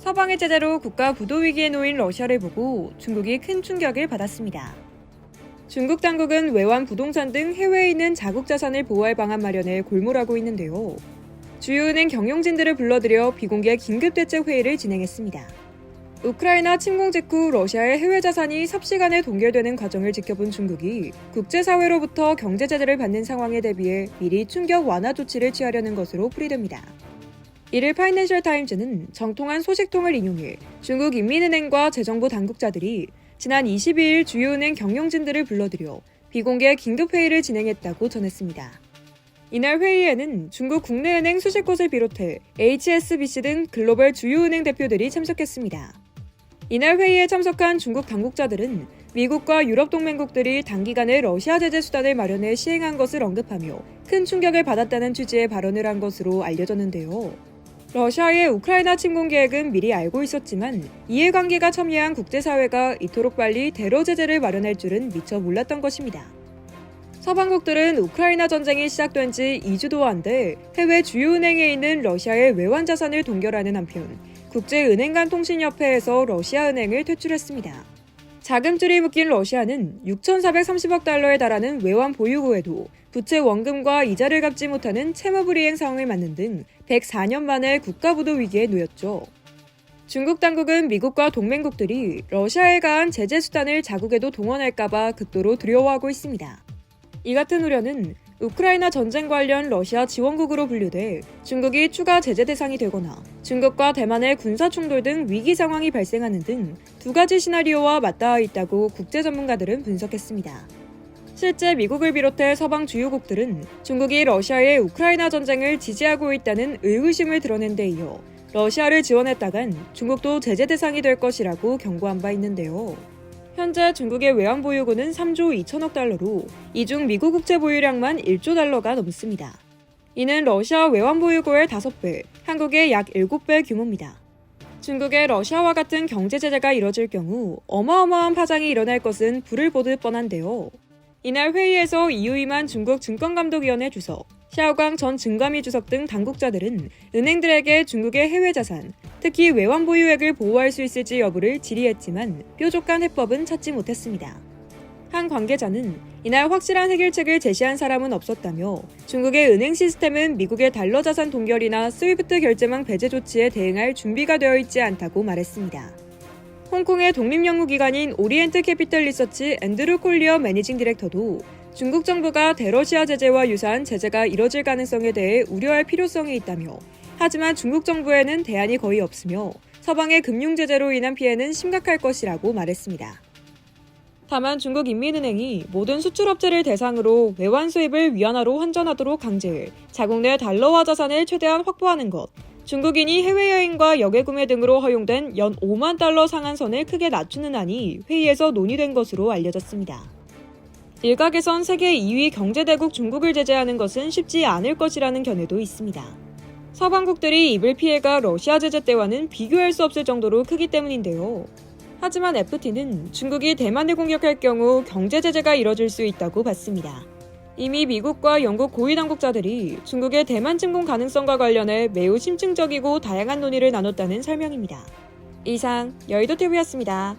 서방의 제재로 국가 부도 위기에 놓인 러시아를 보고 중국이 큰 충격을 받았습니다. 중국 당국은 외환 부동산 등 해외에 있는 자국 자산을 보호할 방안 마련에 골몰하고 있는데요. 주요 은행 경영진들을 불러들여 비공개 긴급대책 회의를 진행했습니다. 우크라이나 침공 직후 러시아의 해외 자산이 삽시간에 동결되는 과정을 지켜본 중국이 국제사회로부터 경제 제재를 받는 상황에 대비해 미리 충격 완화 조치를 취하려는 것으로 풀이됩니다. 이를 파이낸셜 타임즈는 정통한 소식통을 인용해 중국 인민은행과 재정부 당국자들이 지난 22일 주요 은행 경영진들을 불러들여 비공개 긴급회의를 진행했다고 전했습니다. 이날 회의에는 중국 국내은행 수십 곳을 비롯해 HSBC 등 글로벌 주요 은행 대표들이 참석했습니다. 이날 회의에 참석한 중국 당국자들은 미국과 유럽 동맹국들이 단기간에 러시아 제재 수단을 마련해 시행한 것을 언급하며 큰 충격을 받았다는 취지의 발언을 한 것으로 알려졌는데요. 러시아의 우크라이나 침공 계획은 미리 알고 있었지만 이해관계가 첨예한 국제사회가 이토록 빨리 테러 제재를 마련할 줄은 미처 몰랐던 것입니다. 서방국들은 우크라이나 전쟁이 시작된 지 2주도 안 돼 해외 주요 은행에 있는 러시아의 외환 자산을 동결하는 한편 국제은행 간 통신협회에서 러시아 은행을 퇴출했습니다. 자금줄이 묶인 러시아는 6,430억 달러에 달하는 외환 보유고에도 부채 원금과 이자를 갚지 못하는 채무불이행 상황을 맞는 등 104년 만에 국가부도 위기에 놓였죠. 중국 당국은 미국과 동맹국들이 러시아에 가한 제재 수단을 자국에도 동원할까봐 극도로 두려워하고 있습니다. 이 같은 우려는 우크라이나 전쟁 관련 러시아 지원국으로 분류돼 중국이 추가 제재 대상이 되거나 중국과 대만의 군사 충돌 등 위기 상황이 발생하는 등 두 가지 시나리오와 맞닿아 있다고 국제 전문가들은 분석했습니다. 실제 미국을 비롯해 서방 주요국들은 중국이 러시아의 우크라이나 전쟁을 지지하고 있다는 의구심을 드러낸 데 이어 러시아를 지원했다간 중국도 제재 대상이 될 것이라고 경고한 바 있는데요. 현재 중국의 외환 보유고는 3조 2천억 달러로 이 중 미국 국채 보유량만 1조 달러가 넘습니다. 이는 러시아 외환 보유고의 5배, 한국의 약 7배 규모입니다. 중국의 러시아와 같은 경제 제재가 이뤄질 경우 어마어마한 파장이 일어날 것은 불을 보듯 뻔한데요. 이날 회의에서 이유이만 중국 증권감독위원회 주석, 샤오강 전 증감위 주석 등 당국자들은 은행들에게 중국의 해외 자산, 특히 외환 보유액을 보호할 수 있을지 여부를 질의했지만 뾰족한 해법은 찾지 못했습니다. 한 관계자는 이날 확실한 해결책을 제시한 사람은 없었다며 중국의 은행 시스템은 미국의 달러 자산 동결이나 스위프트 결제망 배제 조치에 대응할 준비가 되어 있지 않다고 말했습니다. 홍콩의 독립연구기관인 오리엔트 캐피털 리서치 앤드루 콜리어 매니징 디렉터도 중국 정부가 대러시아 제재와 유사한 제재가 이뤄질 가능성에 대해 우려할 필요성이 있다며 하지만 중국 정부에는 대안이 거의 없으며 서방의 금융 제재로 인한 피해는 심각할 것이라고 말했습니다. 다만 중국 인민은행이 모든 수출업체를 대상으로 외환 수입을 위안화로 환전하도록 강제해 자국 내 달러화 자산을 최대한 확보하는 것, 중국인이 해외여행과 역외구매 등으로 허용된 연 5만 달러 상한선을 크게 낮추는 안이 회의에서 논의된 것으로 알려졌습니다. 일각에선 세계 2위 경제대국 중국을 제재하는 것은 쉽지 않을 것이라는 견해도 있습니다. 서방국들이 입을 피해가 러시아 제재 때와는 비교할 수 없을 정도로 크기 때문인데요. 하지만 FT는 중국이 대만을 공격할 경우 경제 제재가 이뤄질 수 있다고 봤습니다. 이미 미국과 영국 고위 당국자들이 중국의 대만 침공 가능성과 관련해 매우 심층적이고 다양한 논의를 나눴다는 설명입니다. 이상 여의도TV였습니다.